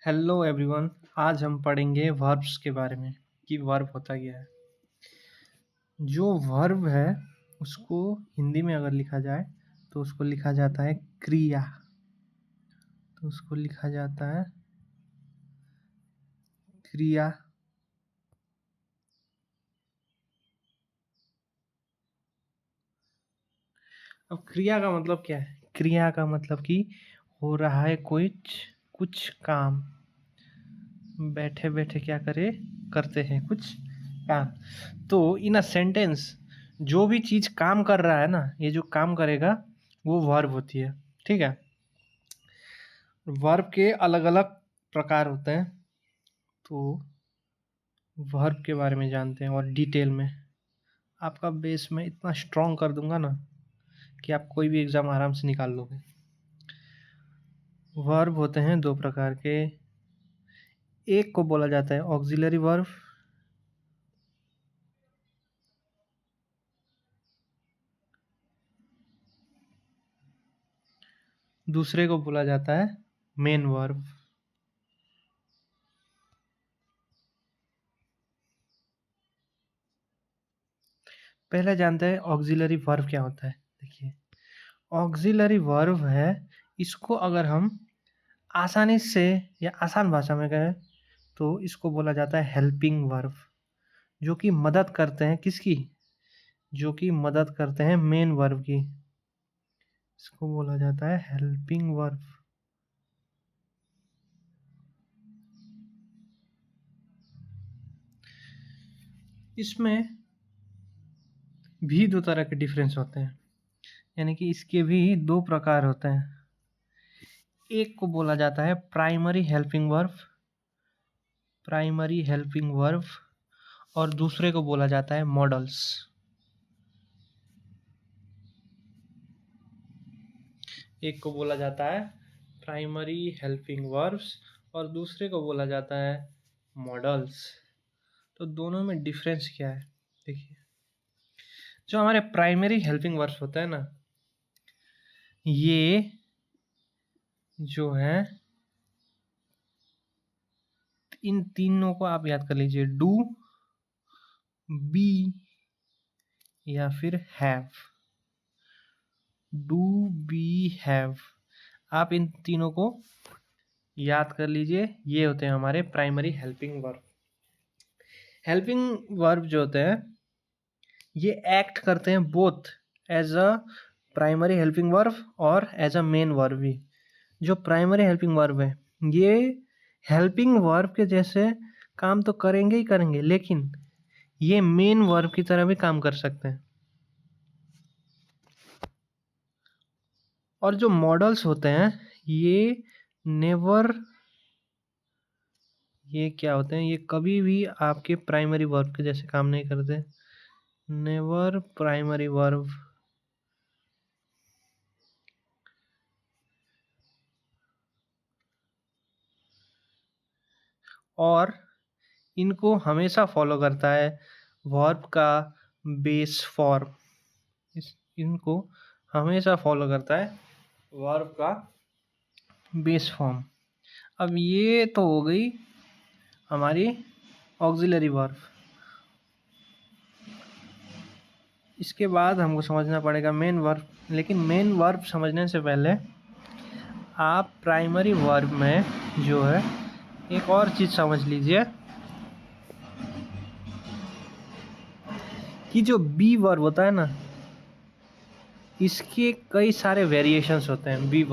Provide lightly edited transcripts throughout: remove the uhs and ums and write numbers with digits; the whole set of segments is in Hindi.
Hello everyone. आज हम पढ़ेंगे वर्ब्स के बारे में कि वर्ब होता क्या है। जो वर्ब है उसको हिंदी में अगर लिखा जाए तो उसको लिखा जाता है क्रिया। तो उसको लिखा जाता है क्रिया। अब क्रिया का मतलब क्या है? क्रिया का मतलब कि हो रहा है कुछ कुछ काम। बैठे बैठे क्या करते हैं कुछ काम। तो इन अ सेंटेंस जो भी चीज़ काम कर रहा है ना, ये जो काम करेगा वो वर्ब होती है। ठीक है। वर्ब के अलग अलग प्रकार होते हैं। तो वर्ब के बारे में जानते हैं और डिटेल में आपका बेस में इतना स्ट्रॉन्ग कर दूंगा ना कि आप कोई भी एग्ज़ाम आराम से निकाल लोगे। वर्ब होते हैं दो प्रकार के। एक को बोला जाता है ऑक्सिलरी वर्ब, दूसरे को बोला जाता है मेन वर्ब। पहले जानते हैं ऑक्सिलरी वर्ब क्या होता है। देखिए, ऑक्सिलरी वर्ब है, इसको अगर हम आसानी से या आसान भाषा में कहें तो इसको बोला जाता है हेल्पिंग वर्ब, जो कि मदद करते हैं किसकी? जो कि मदद करते हैं मेन वर्ब की। इसको बोला जाता है हेल्पिंग वर्ब। इसमें भी दो तरह के डिफरेंस होते हैं, यानी कि इसके भी दो प्रकार होते हैं। एक को बोला जाता है primary helping verb, primary helping verb, और दूसरे को बोला जाता है मॉडल्स। एक को बोला जाता है प्राइमरी हेल्पिंग वर्ब्स और दूसरे को बोला जाता है मॉडल्स। तो दोनों में डिफरेंस क्या है? देखिए, जो हमारे प्राइमरी हेल्पिंग वर्ब्स होते हैं ना, ये जो है इन तीनों को आप याद कर लीजिए, डू, बी या फिर हैव। डू, बी, हैव, आप इन तीनों को याद कर लीजिए। ये होते हैं हमारे primary helping verb. Helping verb जो होते हैं ये एक्ट करते हैं both as a primary helping verb और एज अ मेन वर्ब भी। जो प्राइमरी हेल्पिंग वर्ब है ये हेल्पिंग वर्ब के जैसे काम तो करेंगे ही करेंगे, लेकिन ये मेन वर्ब की तरह भी काम कर सकते हैं। और जो मॉडल्स होते हैं ये नेवर, ये क्या होते हैं? ये कभी भी आपके प्राइमरी वर्ब के जैसे काम नहीं करते। Never primary verb. और इनको हमेशा फॉलो करता है वर्ब का बेस फॉर्म। इनको हमेशा फॉलो करता है वर्ब का बेस फॉर्म। अब ये तो हो गई हमारी ऑक्सिलरी वर्ब। इसके बाद हमको समझना पड़ेगा मेन वर्ब। लेकिन मेन वर्ब समझने से पहले आप प्राइमरी वर्ब में जो है एक और चीज़ समझ लीजिए कि जो बी वर्ब होता है ना, इसके कई सारे वेरिएशंस होते हैं। बी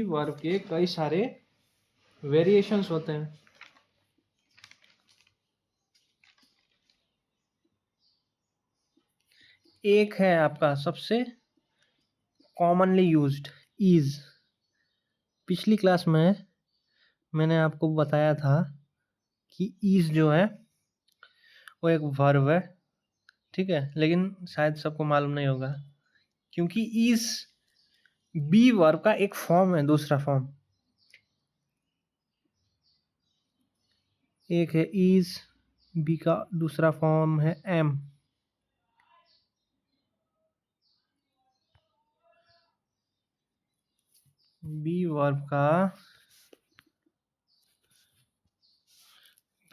वर्ब के कई सारे वेरिएशंस होते हैं। एक है आपका सबसे कॉमनली यूज्ड इज। पिछली क्लास में मैंने आपको बताया था कि इज जो है वो एक वर्ब है, ठीक है, लेकिन शायद सबको मालूम नहीं होगा क्योंकि इज बी वर्ब का एक फॉर्म है, दूसरा फॉर्म। एक है इज, बी का दूसरा फॉर्म है एम। बी वर्ब का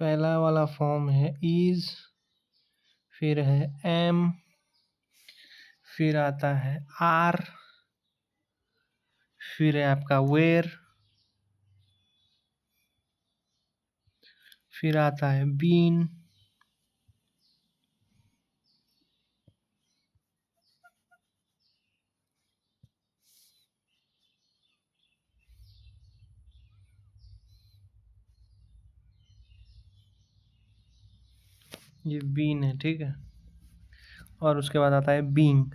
पहला वाला फॉर्म है इज, फिर है एम, फिर आता है आर, फिर है आपका वेयर, फिर आता है बीन, ये बीन है, ठीक है। और उसके बाद आता है बीइंग।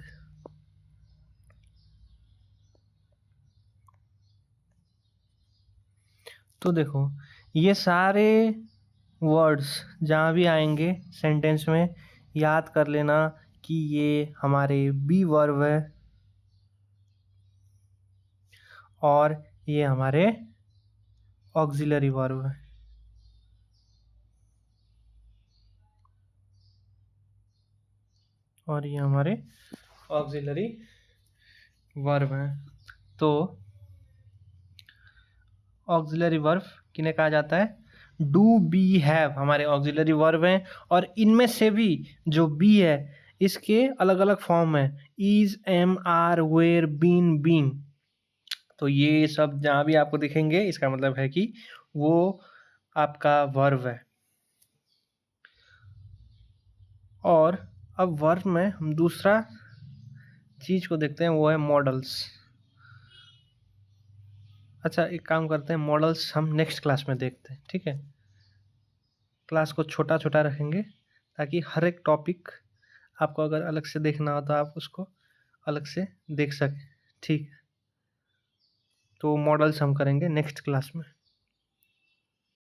तो देखो, ये सारे वर्ड्स जहाँ भी आएंगे सेंटेंस में, याद कर लेना कि ये हमारे बी वर्ब है और ये हमारे ऑक्सिलरी वर्ब है। और ये हमारे ऑक्सिलरी वर्ब हैं। तो ऑक्सिलरी वर्ब किन्हें कहा जाता है? डू, बी, हैव हमारे ऑक्सिलरी वर्ब हैं। और इनमें से भी जो बी है इसके अलग अलग फॉर्म है, is, am, are, were, been, being. तो ये सब जहाँ भी आपको दिखेंगे इसका मतलब है कि वो आपका वर्ब है। और अब वर्ब में हम दूसरा चीज को देखते हैं, वो है मॉडल्स। अच्छा, एक काम करते हैं, मॉडल्स हम नेक्स्ट क्लास में देखते हैं, ठीक है। क्लास को छोटा छोटा रखेंगे ताकि हर एक टॉपिक आपको अगर अलग से देखना हो तो आप उसको अलग से देख सकें, ठीक है। तो मॉडल्स हम करेंगे नेक्स्ट क्लास में।